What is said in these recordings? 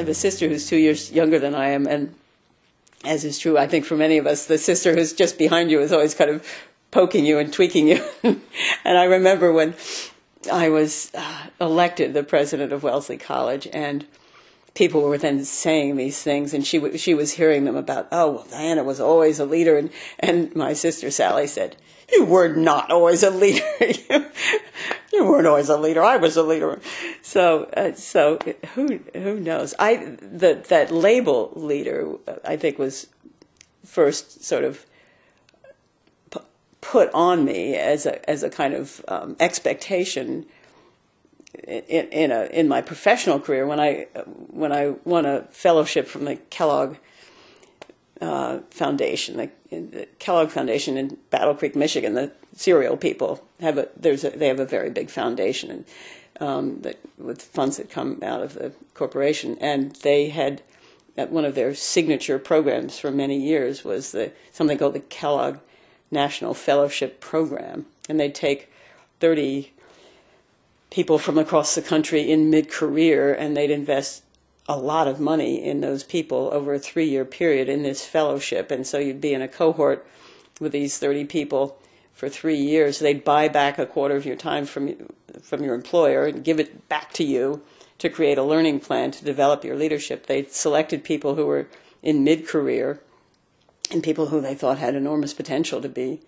have a sister who's 2 years younger than I am, and as is true, I think, for many of us, the sister who's just behind you is always kind of poking you and tweaking you. And I remember when I was elected the president of Wellesley College, and people were then saying these things, and she was hearing them about, oh, well, Diana was always a leader, and my sister Sally said, you were not always a leader. You weren't always a leader. I was a leader. So who knows? That label leader, I think, was first sort of put on me as a kind of expectation in my professional career when I won a fellowship from the Kellogg Foundation. The Kellogg Foundation in Battle Creek, Michigan, the cereal people they have a very big foundation, and with funds that come out of the corporation, and they had one of their signature programs for many years was something called the Kellogg National Fellowship Program, and they'd take 30 people from across the country in mid-career, and they'd invest a lot of money in those people over a 3-year period in this fellowship. And so you'd be in a cohort with these 30 people for 3 years. They'd buy back a quarter of your time from your employer and give it back to you to create a learning plan to develop your leadership. They selected people who were in mid-career and people who they thought had enormous potential to be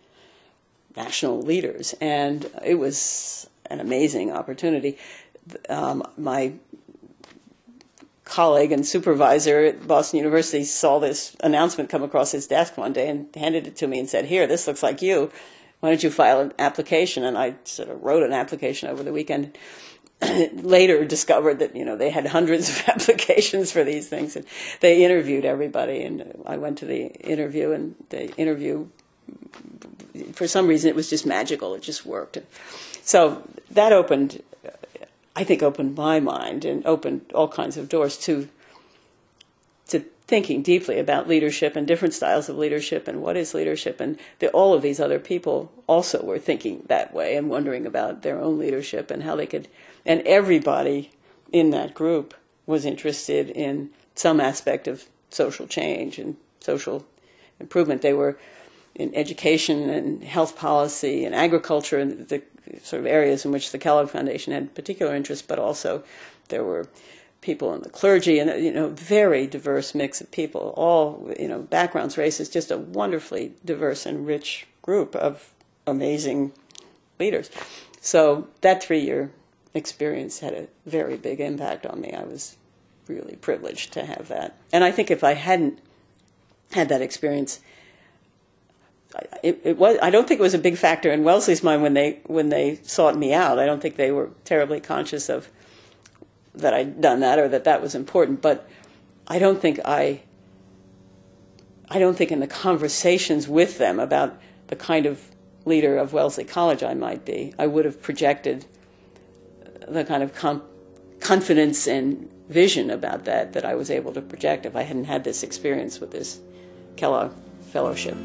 national leaders. And it was an amazing opportunity. My colleague and supervisor at Boston University saw this announcement come across his desk one day and handed it to me and said, here, this looks like you. Why don't you file an application? And I sort of wrote an application over the weekend. Later discovered that, they had hundreds of applications for these things. And they interviewed everybody. And I went to the interview, and the interview, for some reason, it was just magical. It just worked. So that opened my mind and opened all kinds of doors to thinking deeply about leadership and different styles of leadership and what is leadership. And all of these other people also were thinking that way and wondering about their own leadership and how they could. And everybody in that group was interested in some aspect of social change and social improvement. They were in education and health policy and agriculture and the sort of areas in which the Kellogg Foundation had particular interest, but also there were people in the clergy and, very diverse mix of people, all, backgrounds, races, just a wonderfully diverse and rich group of amazing leaders. So that 3-year experience had a very big impact on me. I was really privileged to have that. And I think if I hadn't had that experience, I don't think it was a big factor in Wellesley's mind when they sought me out. I don't think they were terribly conscious of that I'd done that or that was important. But I don't think in the conversations with them about the kind of leader of Wellesley College I might be, I would have projected the kind of confidence and vision about that I was able to project if I hadn't had this experience with this Kellogg Fellowship.